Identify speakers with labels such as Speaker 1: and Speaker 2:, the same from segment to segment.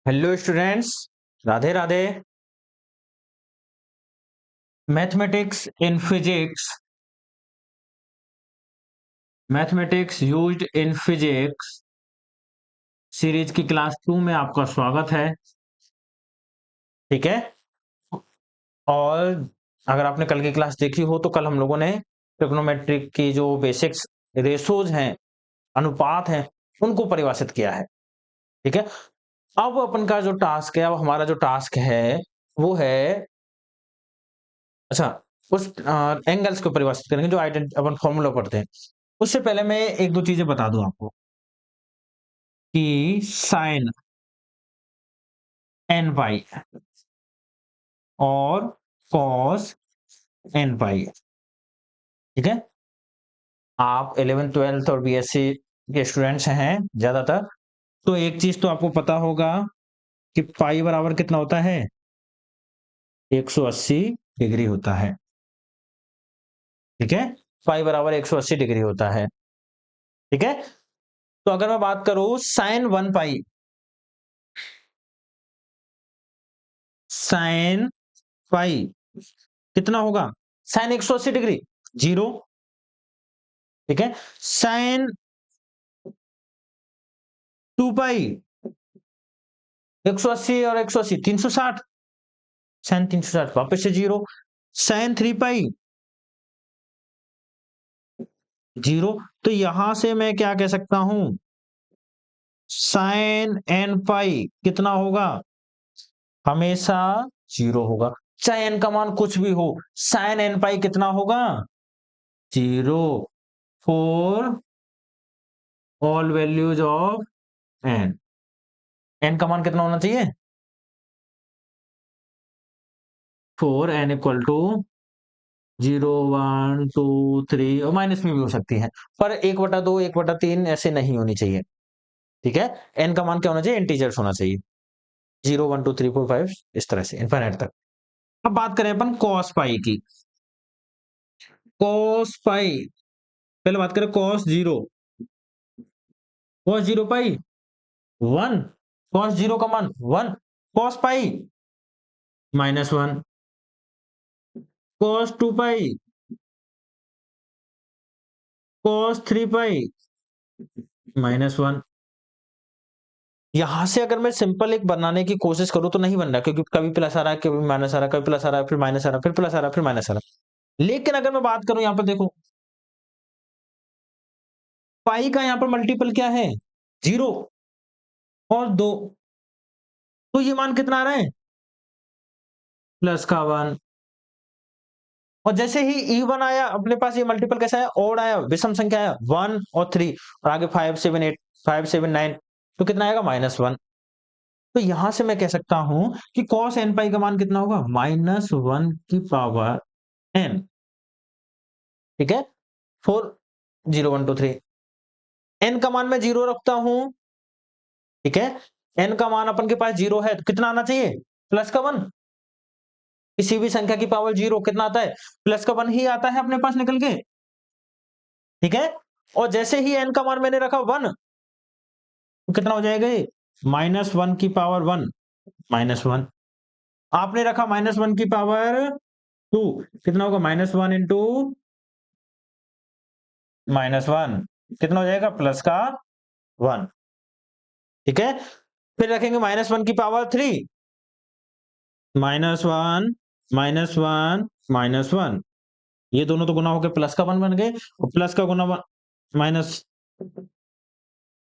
Speaker 1: Hello students, Radhe Radhe. Mathematics in physics, mathematics used in physics series की class 2 में आपका स्वागत है। ठीक है। और अगर आपने कल की क्लास देखी हो तो कल हम लोगों ने ट्रिग्नोमेट्रिक की जो बेसिक्स रेशोज हैं, अनुपात हैं, उनको परिभाषित किया है। ठीक है। अब अपन का जो टास्क है, अब हमारा जो टास्क है वो है, अच्छा, उस एंगल्स को परिभाषित करेंगे जो अपन फॉर्मूला पढ़ते हैं। उससे पहले मैं एक दो चीजें बता दूं आपको कि साइन एन पाई और कॉस एन पाई। ठीक है। आप 11th 12th और बीएससी के स्टूडेंट्स हैं ज्यादातर, तो एक चीज तो आपको पता होगा कि पाई बराबर कितना होता है, 180 डिग्री होता है। ठीक है। पाई बराबर 180 डिग्री होता है। ठीक है। तो अगर मैं बात करूं साइन 1 पाई, साइन पाई कितना होगा, साइन 180 डिग्री, जीरो। ठीक है। साइन 2 पाई, 180 और 180 360, साइन 360 वापस से जीरो। साइन 3 पाई, जीरो। तो यहां से मैं क्या कह सकता हूं, साइन एन पाई कितना होगा, हमेशा जीरो होगा, चाहे एन का मान कुछ भी हो। साइन एन पाई कितना होगा, zero, for all values of n. N का मान कितना होना चाहिए, फोर एन इक्वल टू 0 1 2 3, और माइनस में भी हो सकती है, पर 1/2 1/3 ऐसे नहीं होनी चाहिए। ठीक है। एन का मान क्या होना चाहिए, इंटीजर्स होना चाहिए, 0 1 2 3 4 5, इस तरह से इनफाइनाइट तक। अब बात करें अपन कॉस पाई की। कॉस पाई, पहले बात करें कॉस जीरो, कॉस जीरो पाई 1, कॉस जीरो का मान 1, कॉस पाई -1, कॉस 2 पाई, कॉस 3 पाई -1। यहां से अगर मैं सिंपल एक बनाने की कोशिश करूं तो नहीं बन रहा, क्योंकि कभी प्लस आ रहा है, कभी माइनस आ रहा है, कभी प्लस आ रहा है, फिर माइनस आ रहा है, फिर प्लस आ रहा है, फिर माइनस आ रहा है। लेकिन अगर मैं बात करूं, यहां पर देखो, पाई का यहां पर मल्टीपल क्या है, जीरो और दो, तो ये मान कितना आ रहा है, प्लस का 1। और जैसे ही E1 आया अपने पास, ये मल्टीपल कैसा है, ओड आया, विषम संख्या आया 1 और 3, और आगे 5 7 8 5 7 9, तो कितना आएगा, -1। तो यहां से मैं कह सकता हूं कि cos n पाई का मान कितना होगा, -1 की पावर n। ठीक है। 4 0 1 2 3, n का मान मैं जीरो रखता हूं। ठीक है। n का मान अपन के पास जीरो है, तो कितना आना चाहिए, प्लस का 1। किसी भी संख्या की पावर जीरो कितना आता है, प्लस का 1 ही आता है अपने पास निकल के। ठीक है। और जैसे ही n का मान मैंने रखा 1, तो कितना हो जाएगा ये, -1 की पावर 1, -1। आपने रखा -1 की पावर 2, कितना होगा, -1 इंटू -1, कितना हो जाएगा, प्लस का 1। ठीक है। फिर रखेंगे -1 की पावर 3, -1 -1 -1, ये दोनों तो गुना होकर प्लस का 1 बन गए, और प्लस का गुना माइनस।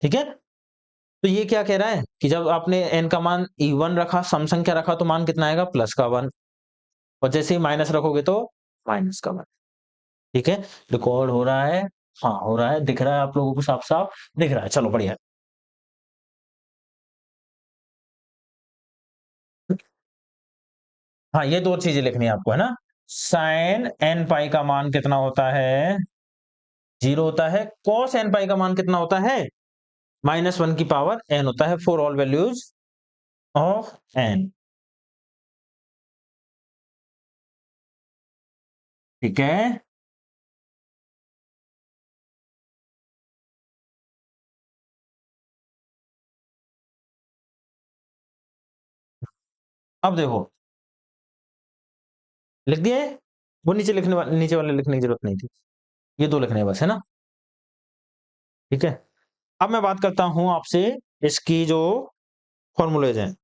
Speaker 1: ठीक है। तो ये क्या कह रहा है कि जब आपने n का मान E1 रखा, सम संख्या रखा, तो मान कितना आएगा, प्लस का 1, और जैसे ही माइनस रखोगे तो माइनस का 1। ठीक है। रिकॉर्ड हो रहा है, हाँ हो रहा है, दिख रहा है आप लोगों को, साफ साफ दिख रहा है, चलो बढ़िया। हाँ, ये दो चीजें लिखनी है आपको, है ना। साइन एन पाई का मान कितना होता है, जीरो होता है। कॉस एन पाई का मान कितना होता है, -1 की पावर n होता है, for all values of n। ठीक है। अब देखो, लिख दिए? वो नीचे वाले लिखने की जरूरत नहीं थी, ये दो लिखने हैं बस, है ना? ठीक है। अब मैं बात करता हूं आपसे इसकी जो फॉर्मूलेज हैं,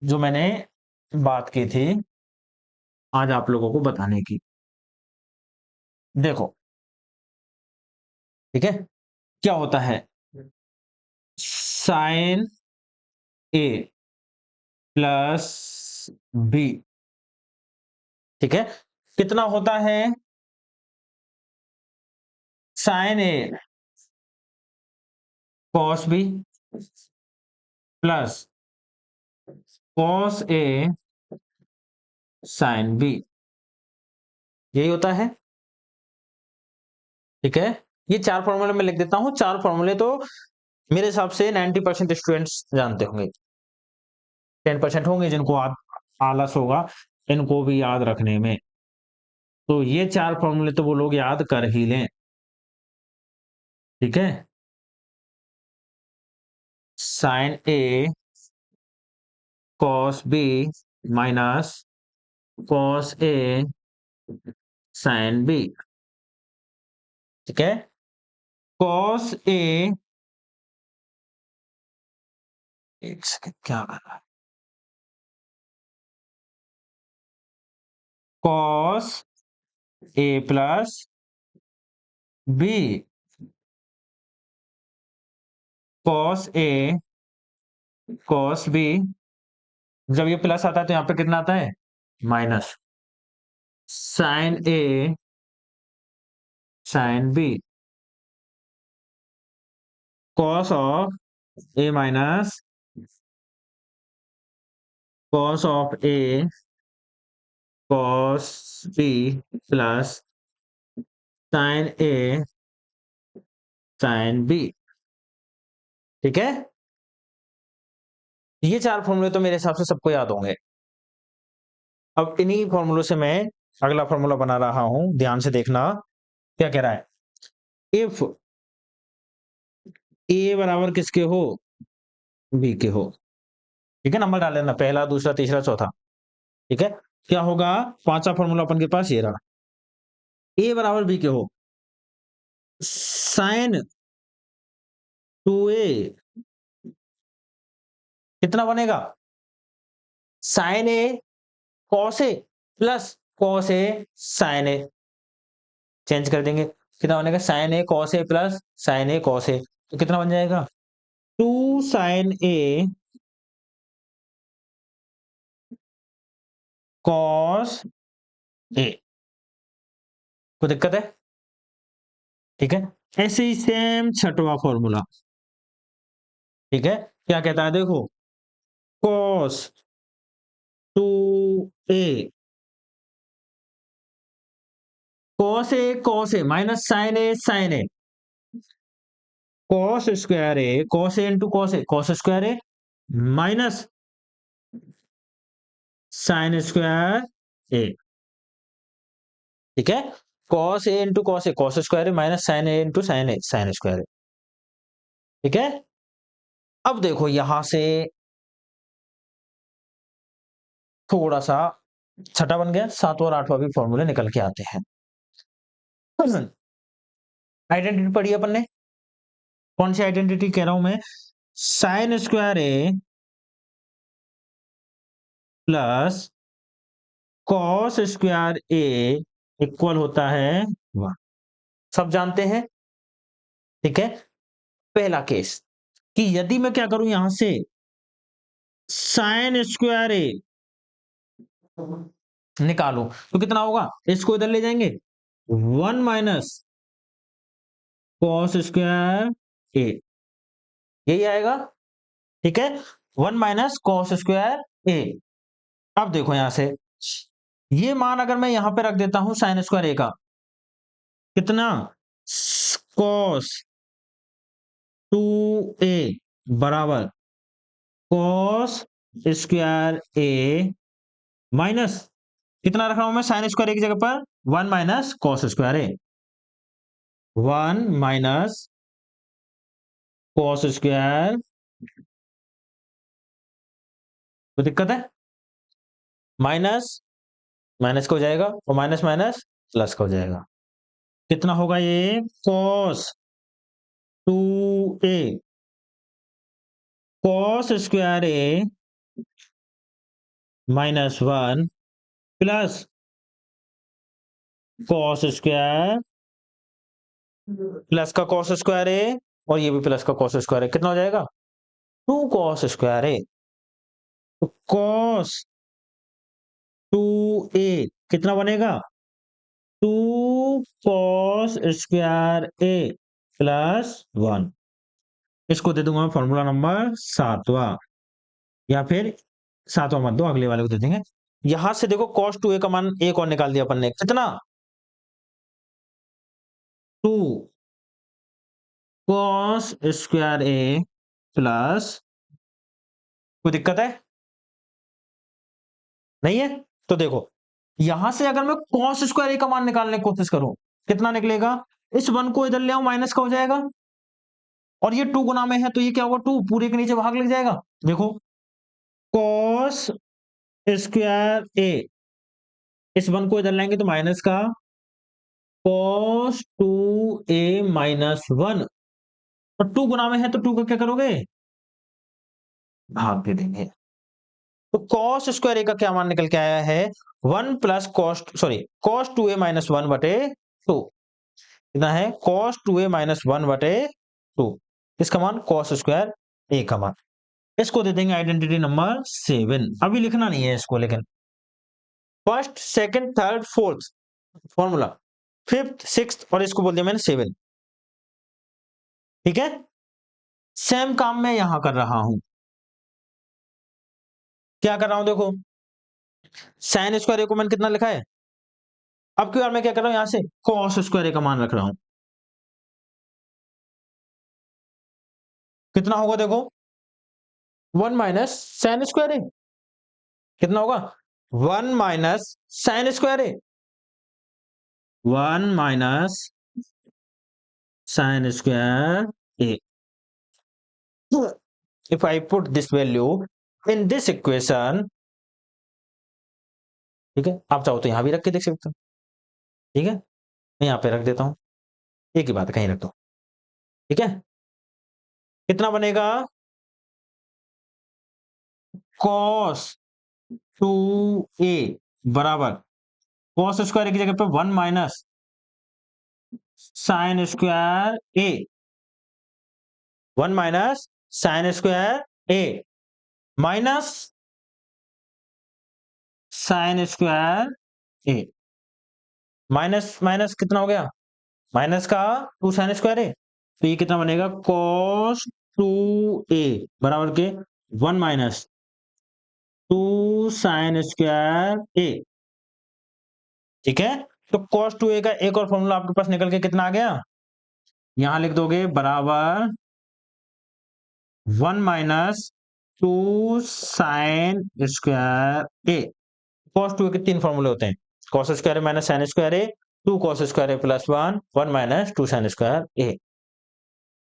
Speaker 1: जो मैंने बात की थी आज आप लोगों को बताने की। देखो, ठीक है, क्या होता है? साइन ए प्लस बी, ठीक है, कितना होता है? Sine A cos b plus cos A sine B, यही होता है। ठीक है, ये चार फॉर्मूले मैं लिख देता हूं। चार फॉर्मूले तो मेरे हिसाब से 90% स्टूडेंट्स जानते होंगे, 10% होंगे जिनको आलस होगा इनको भी याद रखने में। तो ये चार फॉर्मूले तो वो लोग याद कर ही लें। ठीक है, sine A cos B minus cos A sine b, ठीक है, कॉस ए, एक सेकंड क्या कर रहा है, cos A plus B cos A cos B, जब ये प्लस आता है तो यहाँ पे कितना आता है? Minus, sine a sine b, cos of a minus cos of a cos b plus sine a sine b, ठीक है। ये चार फॉर्मूले तो मेरे हिसाब से सबको याद होंगे। अब इन्हीं फॉर्मूलों से मैं अगला फॉर्मूला बना रहा हूं, ध्यान से देखना क्या कह रहा है। इफ ए बराबर किसके हो? बी के हो, ठीक है, नंबर डाल लेना, पहला दूसरा तीसरा चौथा, ठीक है। क्या होगा? पांचवा फॉर्मूला अपन के पास ये रहा, ए बराबर बी के हो, साइन 2a कितना बनेगा? Sign A cos A plus cos A sign A, change कर देंगे, कितना बनेगा? Sign A cos A plus sine A cos A, तो कितना बन जाएगा? 2 साइन ए कॉस ए। कोई दिक्कत है? ठीक है, ऐसे ही सेम छठवां फॉर्मूला, ठीक है, क्या कहता है देखो, cos 2a cos A minus sine A, cos square A cos A into cos square A minus sine square A, ठीक है, cos A into cos square A minus sine A into sine square A, ठीक है। अब देखो यहां से थोड़ा सा छठा बन गया, सातवां और आठवां भी फॉर्मूले निकल के आते हैं। आइडेंटिटी पढ़ी अपन ने, कौन सी आइडेंटिटी कह रहा हूं मैं? Sign square A plus cos square A equal होता है 1, सब जानते हैं, ठीक है। पहला केस कि यदि मैं क्या करूं यहां से साइन स्क्वायर ए निकालूं तो कितना होगा? इसको इधर ले जाएंगे, 1 माइनस कॉस स्क्वायर ए, यही आएगा, ठीक है, 1 माइनस कॉस स्क्वायर ए। अब देखो यहां से ये मान अगर मैं यहां पे रख देता हूं साइन स्क्वायर ए का, कितना? कॉस 2a बराबर कॉस स्क्वायर ए माइनस कितना रख रहा हूं मैं साइन स्क्वायर ए की जगह पर? 1 माइनस कॉस स्क्वायर ए, 1 माइनस कॉस स्क्वायर कोई दिक्कत है? माइनस माइनस का हो जाएगा और माइनस माइनस प्लस का हो जाएगा। कितना होगा ये? cos 2a cos square a minus 1 plus cos square plus का cos स्क्वायर a और ये भी प्लस का cos स्क्वायर a, कितना हो जाएगा? 2 cos स्क्वायर a। तो cos 2a कितना बनेगा? 2 cos स्क्वायर a प्लस 1। इसको दे दूंगा मैं फॉर्मूला नंबर 7वां, या फिर 7वां मत दो, अगले वाले को दे देंगे। यहां से देखो cos 2a का मान एक और निकाल दिया अपन ने, कितना? 2 cos स्क्वायर a प्लस, कोई दिक्कत है? नहीं है? तो देखो यहां से अगर मैं cos स्क्वायर a का मान निकालने की कोशिश करूं, कितना निकलेगा? इस 1 को इधर ले आओ, माइनस का हो जाएगा, और ये 2 गुना में है तो ये क्या होगा? 2 पूरे के नीचे भाग लग जाएगा। देखो cos स्क्वायर a, इस 1 को इधर लाएंगे तो माइनस का cos 2a माइनस 1, और 2 गुना में है तो 2 का क्या करोगे? भाग दे देंगे। तो cos स्क्वायर a का क्या मान निकल के आया है? 1 प्लस cos 2a माइनस 1 बटे 2। कितना है? cos 2a माइनस 1 बटे 2। इसका मान cos स्क्वायर a का मान। इसको दे देंगे आइडेंटिटी नंबर 7। अभी लिखना नहीं है इसको, लेकिन first second third fourth formula, fifth sixth, और इसको बोल दिया मैंने 7। ठीक है? सेम काम मैं यहां कर रहा हूं। क्या कर रहा हूं? देखो साइन स्क्वायर ए को मैंने कितना लिखा है, अब की बार मैं क्या कर रहा हूं, यहां से cos स्क्वायर ए का मान रख रहा हूं। कितना होगा? देखो 1 माइनस साइन स्क्वायर ए, कितना होगा? 1 minus sine square A, 1 minus sine square A. If I put this value in this equation, ठीक है, आप चाहो तो यहां भी रख के देख सकते हो। ठीक है, मैं यहां पे रख देता हूं, एक ही बात है, कहीं रख दो। ठीक है, कितना बनेगा? cos 2a बराबर cos स्क्वायर की जगह पे 1 minus sine square A, 1 minus sine square A minus sine square A, minus minus कितना हो गया? माइनस का 2 साइन स्क्वायर ए, तो ये कितना बनेगा? cos 2a बराबर के 1 माइनस 2 साइन स्क्वायर ए। ठीक है, तो cos 2a का एक और फॉर्मूला आपके पास निकल के कितना आ गया? यहां लिख दोगे बराबर 1 minus 2 sine square A. cos 2a के 3 फॉर्मूले होते हैं, cos square minus sine square A, 2 cos square A plus 1, 1 minus 2 sine square A.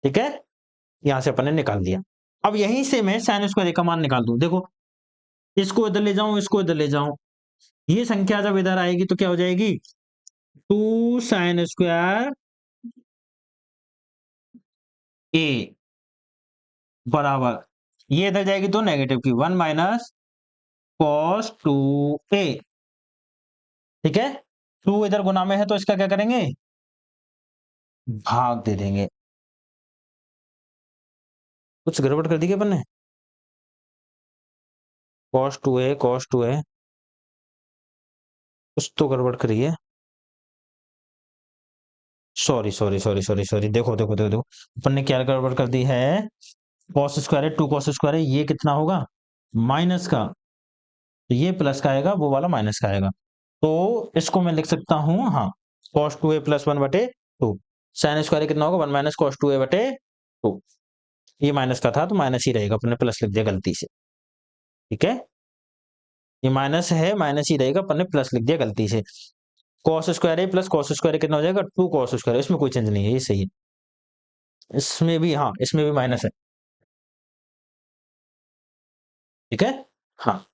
Speaker 1: ठीक है, यहां से अपन ने निकाल दिया। अब यहीं से मैं साइन स्क्वायर ए का मान निकाल दूं। देखो इसको इधर ले जाऊं, इसको इधर ले जाऊं, ये संख्या जब इधर आएगी तो क्या हो जाएगी? 2 साइन स्क्वायर ए बराबर, ये इधर जाएगी तो नेगेटिव की 1 माइनस cos 2a। ठीक है, 2 इधर गुना में है तो इसका क्या करेंगे? भाग दे देंगे। कुछ गड़बड़ कर दी क्या अपन ने? cos 2a कुछ तो गड़बड़ करी है। सॉरी, देखो देखो देखो देखो, अपन ने क्या गड़बड़ कर दी है? cos स्क्वायर है, 2 cos स्क्वायर है, ये कितना होगा? माइनस का, तो ये प्लस का आएगा, वो वाला माइनस का आएगा। तो इसको मैं लिख सकता हूं, हाँ, cos 2a प्लस 1 बटे 2। साइन स्क्वायर कितना होगा? 1 माइनस cos 2a बटे 2। ये माइनस का था तो माइनस ही रहेगा, अपन ने प्लस लिख दिया गलती से। ठीक है, ये माइनस है, माइनस ही रहेगा, अपन ने प्लस लिख दिया गलती से। cos स्क्वायर है प्लस cos स्क्वायर कितना हो जाएगा? 2 cos स्क्वायर, इसमें कोई चेंज नहीं है, ये सही है। इसमें भी, हाँ, इसमें भी माइनस है। ठीक है, हाँ,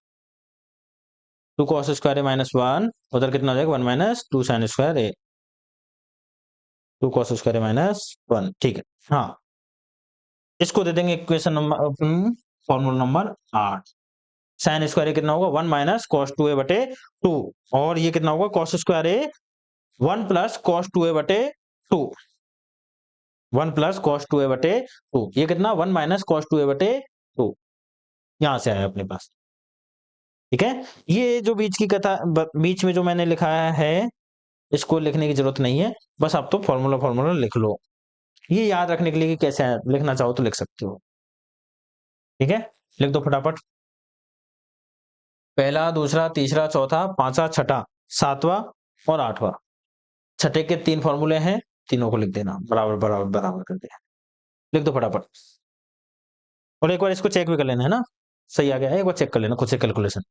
Speaker 1: 2 cos स्क्वायर ए माइनस 1, उधर कितना हो जाएगा 1 minus 2 sin square A, 2 cos square A minus 1, ठीक है। हाँ, इसको दे देंगे equation number formula number 8। Sine square A कितना होगा 1 माइनस कॉस 2 ए बटे 2, और ये कितना होगा कॉस स्क्वायर ए 1 प्लस कॉस 2 ए बटे 2, 1 प्लस कॉस 2 ए बटे 2, ये कितना 1 माइनस कॉस 2 ए बटे 2, यहां से आया अपने पास। ठीक है, ये जो बीच की कथा बीच में जो मैंने लिखा है इसको लिखने की जरूरत नहीं है, बस आप तो फॉर्मूला फॉर्मूला लिख लो, ये याद रखने के लिए कि कैसे है, लिखना चाहो तो लिख सकते हो। ठीक है, लिख दो फटाफट। पहला, दूसरा, तीसरा, चौथा, पांचवा, छठा, सातवां और आठवां, छठे के 3 फॉर्मूले हैं, तीनों को लिख देना बराबर बराबर बराबर करके, लिख दो फटाफट। और एक बार इसको चेक भी कर लेना है ना, सही आ गया है, एक बार चेक कर लेना खुद से कैलकुलेशन।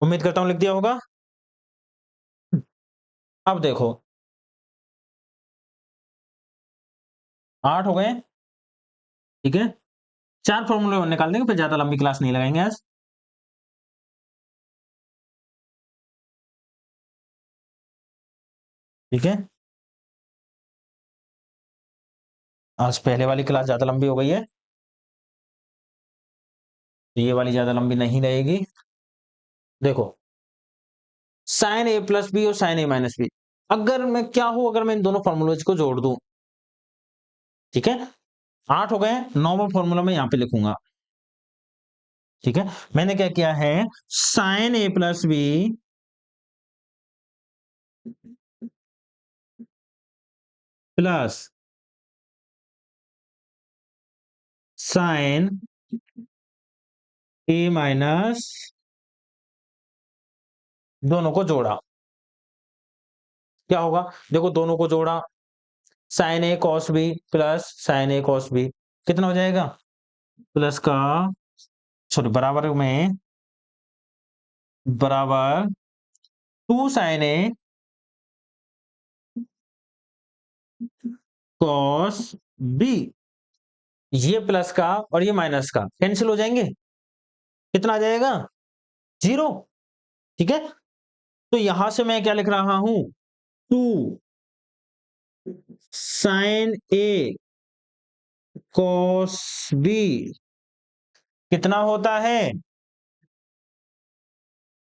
Speaker 1: उम्मीद करता हूं लिख दिया होगा। अब देखो 8 हो गए, ठीक है, 4 फॉर्मूले और निकाल देंगे, फिर ज्यादा लंबी क्लास नहीं लगाएंगे आज। ठीक है, आज पहले वाली क्लास ज्यादा लंबी हो गई है, तो ये वाली ज्यादा लंबी नहीं रहेगी। देखो साइन ए प्लस बी और साइन ए माइनस बी, अगर मैं क्या हूं, अगर मैं इन दोनों फॉर्मूलोज को जोड़ दूं, ठीक है, 8 हो गए, 9वां फॉर्मूला मैं यहां पे लिखूंगा। ठीक है, मैंने क्या किया है, sine A plus b plus sine A minus, दोनों को जोड़ा, क्या होगा, देखो दोनों को जोड़ा, साइन ए कॉस बी प्लस साइन ए कॉस बी, कितना हो जाएगा, प्लस का सॉरी बराबर में, बराबर 2 साइन ए कॉस बी, ये प्लस का और ये माइनस का कैंसिल हो जाएंगे, कितना आ जाएगा 0। ठीक है, तो यहां से मैं क्या लिख रहा हूं, 2 साइन ए कॉस बी कितना होता है,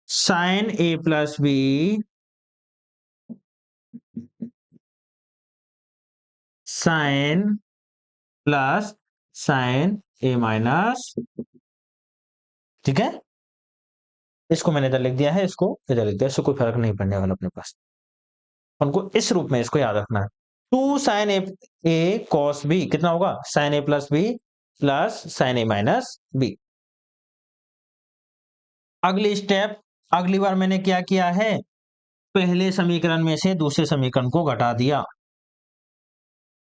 Speaker 1: sine A plus B sine plus sine A minus, ठीक है, इसको मैंने इधर लिख दिया है, इसको इधर लिख दिया, इससे कोई फर्क नहीं पड़ने वाला अपने पास, उनको इस रूप में इसको याद रखना है। 2 साइन ए कॉस बी कितना होगा, sign A plus b plus sine A minus B. अगली स्टेप, अगली बार मैंने क्या किया है, पहले समीकरण में से दूसरे समीकरण को घटा दिया,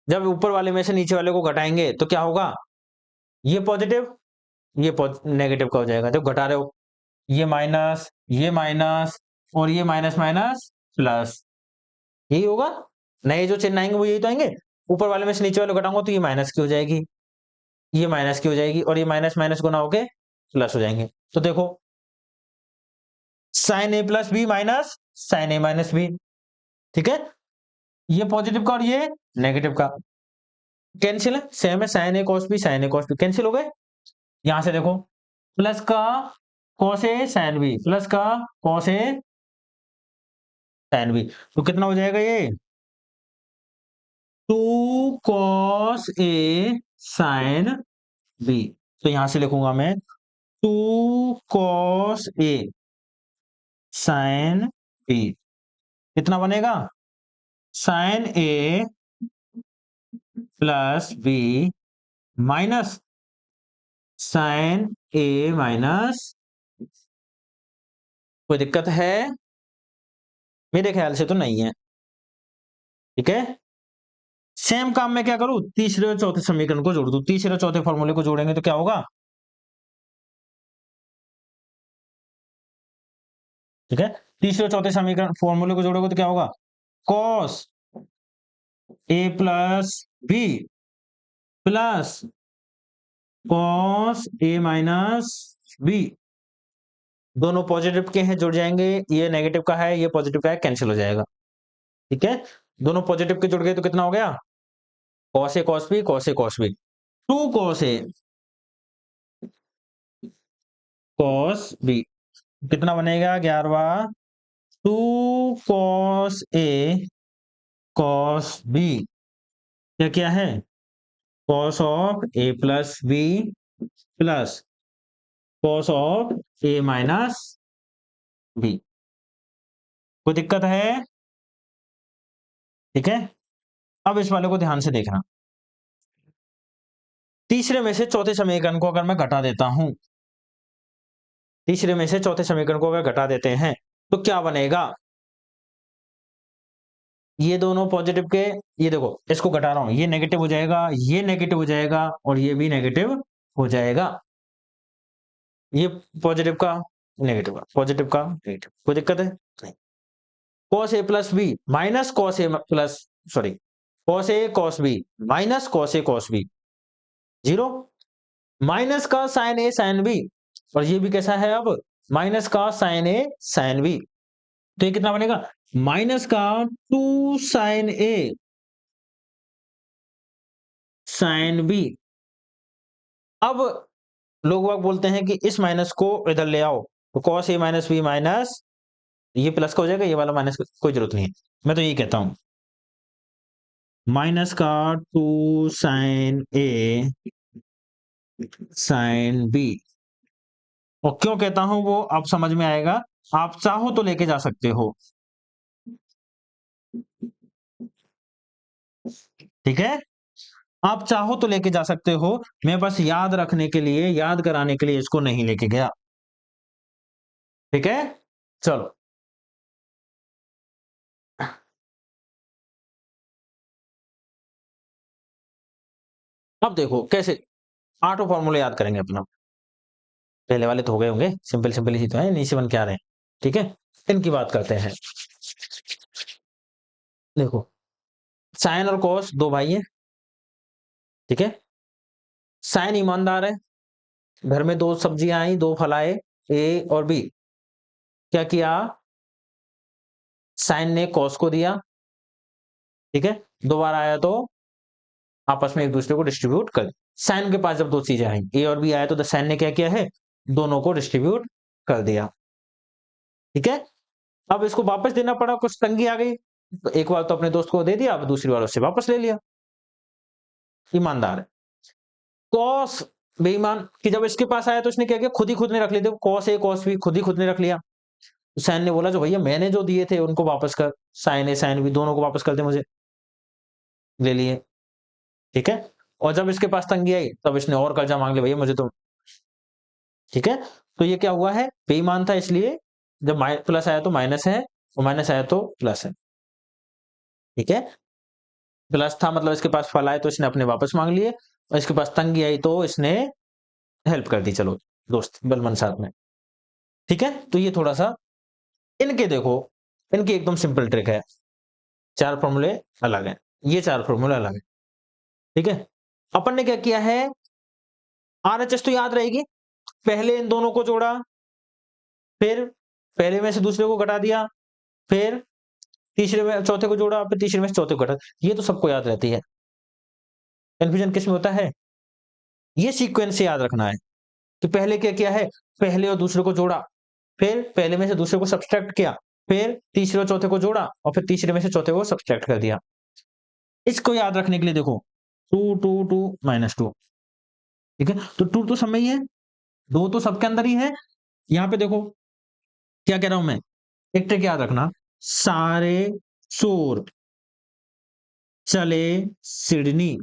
Speaker 1: जब ऊपर वाले में से नीचे वाले को घटाएंगे तो क्या होगा, ये पॉजिटिव ये नेगेटिव का हो जाएगा, जब घटा रहे हो, ये माइनस और ये माइनस माइनस प्लस, यही होगा, नए जो चिन्ह आएंगे वो यही तो आएंगे, ऊपर वाले में से नीचे वाले घटाऊंगा तो ये माइनस की हो जाएगी, ये माइनस की हो जाएगी, और ये माइनस माइनस गुना होके प्लस हो जाएंगे। तो देखो sign A plus B minus sine A minus B, ठीक है, ये पॉजिटिव का और ये नेगेटिव का कैंसिल है, सेम है, साइन ए कॉस बी कैंसिल हो गए। यहां से देखो प्लस का cos A sine B plus का कॉस ए साइन बी, तो कितना हो जाएगा ये 2 कॉस ए साइन बी, तो यहां से लिखूंगा मैं 2 कॉस ए साइन बी, कितना बनेगा, sign A plus B minus sine A minus, कोई दिक्कत है, मेरे ख्याल से तो नहीं है। ठीक है, सेम काम मैं क्या करूं, तीसरे और चौथे समीकरण को जोड़ दूं, तीसरे और चौथे फॉर्मूले को जोड़ेंगे तो क्या होगा, ठीक है, तीसरे और चौथे समीकरण फॉर्मूले को जोड़ोगे तो क्या होगा, cos A plus b plus cos A minus B, दोनों पॉजिटिव के हैं, जुड़ जाएंगे, ये नेगेटिव का है, ये पॉजिटिव का है, कैंसिल हो जाएगा। ठीक है, दोनों पॉजिटिव के जुड़ गए तो कितना हो गया, cos A cos B, cos A cos B, 2 cos A cos B, कितना बनेगा 11, 2 कॉस ए कॉस बी, क्या क्या है, cos of a plus b plus cos of a minus b. कोई दिक्कत है? ठीक है, अब इस वाले को ध्यान से देखना। तीसरे में से चौथे समीकरण को अगर मैं घटा देता हूं, तीसरे में से चौथे समीकरण को अगर घटा देते हैं तो क्या बनेगा, ये दोनों पॉजिटिव के, ये देखो इसको घटा रहा हूं, ये नेगेटिव हो जाएगा, ये नेगेटिव हो जाएगा और ये भी नेगेटिव हो जाएगा, ये पॉजिटिव का नेगेटिव का, पॉजिटिव का नेगेटिव, कोई दिक्कत है नहीं। Cos A plus B minus cos A plus, sorry, cos A cos B minus cos A cos B, zero, minus का साइन ए साइन बी, और ये भी कैसा है अब, माइनस का साइन ए साइन बी, तो ये कितना बनेगा, माइनस का 2 साइन ए साइन बी। अब लोग बाग बोलते हैं कि इस माइनस को इधर ले आओ, तो cos A minus B minus, ये प्लस का हो जाएगा, ये वाला माइनस का कोई जरूरत नहीं है, मैं तो यही कहता हूं, माइनस का 2 साइन ए साइन बी, और क्यों कहता हूं वो अब समझ में आएगा, आप चाहो तो लेके जा सकते हो। ठीक है, आप चाहो तो लेके जा सकते हो, मैं बस याद रखने के लिए, याद कराने के लिए इसको नहीं लेके गया। ठीक है, चलो अब देखो कैसे आठों फॉर्मूले याद करेंगे अपना, पहले वाले तो हो गए होंगे, सिंपल सिंपल ही तो है, नीचे बन के आ रहे हैं। ठीक है, इनकी बात करते हैं। देखो, साइन और कॉस दो भाई है, ठीक है, साइन ईमानदार है, घर में दो सब्जियां आई, दो फल आए, ए और बी, क्या किया, साइन ने कॉस को दिया, ठीक है, दोबारा आया तो आपस में एक दूसरे को डिस्ट्रीब्यूट कर, साइन के पास जब दो चीजें आई ए और बी आया तो साइन ने क्या किया है, दोनों को डिस्ट्रीब्यूट कर दिया। ठीक है, अब इसको वापस देना पड़ा, कुछ तंगी आ गई, तो एक बार तो अपने दोस्त को दे दिया, अब दूसरी बार उससे वापस ले लिया, ईमानदार है। कॉस बेईमान कि जब इसके पास आया तो इसने क्या किया, खुद ने रख लिया, कॉस ए कॉस बी खुद ने रख लिया, तो साइन ने बोला जो भैया मैंने जो दिए थे उनको वापस कर, साइन ए साइन बी दोनों को वापस कर दे मुझे, ले लिए। ठीक है, और जब इसके पास तंगी आई तब इसने और कर्जा मांग लिया, भैया मुझे तो। ठीक है, तो ये क्या हुआ है, बेईमान था इसलिए जब प्लस आया तो माइनस है, और माइनस आया तो प्लस है। ठीक है, प्लस था मतलब इसके पास फल आए तो इसने अपने वापस मांग लिए, और इसके पास तंगी आई तो इसने हेल्प कर दी, चलो दोस्त बलमन साथ में। ठीक है, तो ये थोड़ा सा इनके देखो, इनकी एकदम सिंपल ट्रिक है, चार फॉर्मूले अलग हैं, ये चार फॉर्मूले अलग है। ठीक है, अपन ने क्या किया है, आरएचएस तो याद रहेगी, पहले इन दोनों को जोड़ा, फिर पहले में से दूसरे को घटा दिया, फिर तीसरे में चौथे को जोड़ा, फिर तीसरे में से चौथे को घटा, ये तो सबको याद रहती है। कंफ्यूजन किस में होता है, ये सीक्वेंस से याद रखना है कि पहले क्या किया है, पहले और दूसरे को जोड़ा, फिर पहले में से दूसरे को सब्सट्रैक्ट किया, फिर तीसरे और चौथे को जोड़ा, और फिर तीसरे में से चौथे को सब्सट्रैक्ट कर दिया। इसको याद रखने के लिए देखो, 2 माइनस 2, ठीक है, तो 2 तो सब में ही है, 2 तो सबके अंदर ही है। यहाँ पे देखो क्या कह रहा हूं मैं, एक ट्रिक याद रखना, सारे चोर चले सिडनी,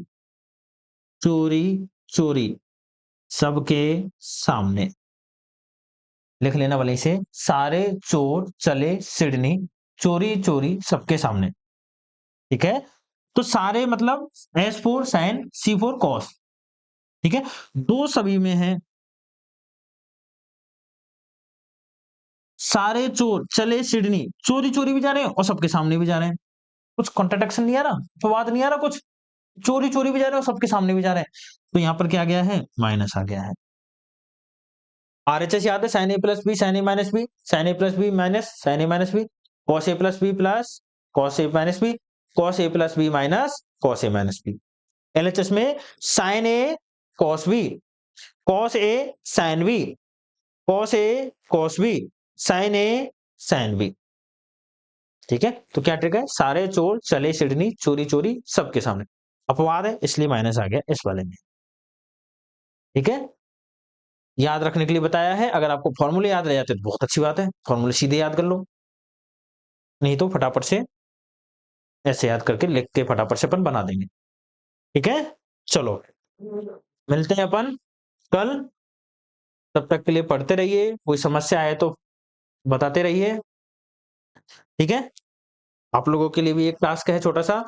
Speaker 1: चोरी चोरी सबके सामने, लिख लेना वाले से, सारे चोर चले सिडनी, चोरी चोरी सबके सामने। ठीक है, तो सारे मतलब एस फोर साइन सी फोर कॉस, ठीक है, दो सभी में है, सारे चोर चले सिडनी, चोरी चोरी भी जा रहे हैं और सबके सामने भी जा रहे हैं, कुछ कॉन्ट्रडिक्शन नहीं आ रहा, अपवाद नहीं आ रहा कुछ, चोरी चोरी भी जा रहे हैं और सबके सामने भी जा रहे हैं, तो यहाँ पर क्या आ गया है, माइनस आ गया है। आरएचएस याद है, sine A plus B sign A minus B, sign A plus B minus sine A minus B, cos A plus b plus cos A minus B, cos A plus B minus cos A minus B. LHS में sign A cos B, cos A sine b, cos A cos B, sign a sine b. ठीक है, तो क्या trick है, सारे चोर चले Sydney, चोरी चोरी सबके सामने। अपवाद है इसलिए माइनस आ गया इस वाले में। ठीक है, याद रखने के लिए बताया है। अगर आपको फॉर्मूले याद रह जाते तो बहुत अच्छी बात है, फॉर्मूले सीधे याद कर लो, नहीं तो फटाफट से ऐसे याद करके लिख के फटाफट से अपन बना देंगे। ठीक है, चलो मिलते हैं अपन कल। तब तक के लिए पढ़ते रहिए, कोई समस्या आए तो बताते रहिए। ठीक है, आप लोगों के लिए भी एक टास्क है छोटा सा,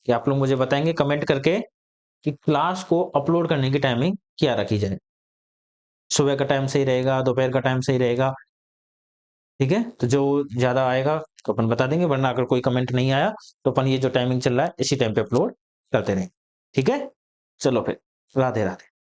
Speaker 1: कि आप लोग मुझे बताएंगे कमेंट करके कि क्लास को अपलोड करने की टाइमिंग क्या रखी जाए। सुबह का टाइम सही रहेगा, दोपहर का टाइम सही रहेगा? ठीक है, तो जो ज्यादा आएगा तो अपन बता देंगे, वरना अगर कोई कमेंट नहीं आया तो अपन ये जो टाइमिंग चल रहा है इसी टाइम पे अपलोड करते रहेंगे। ठीक है, चलो फिर, राधे राधे।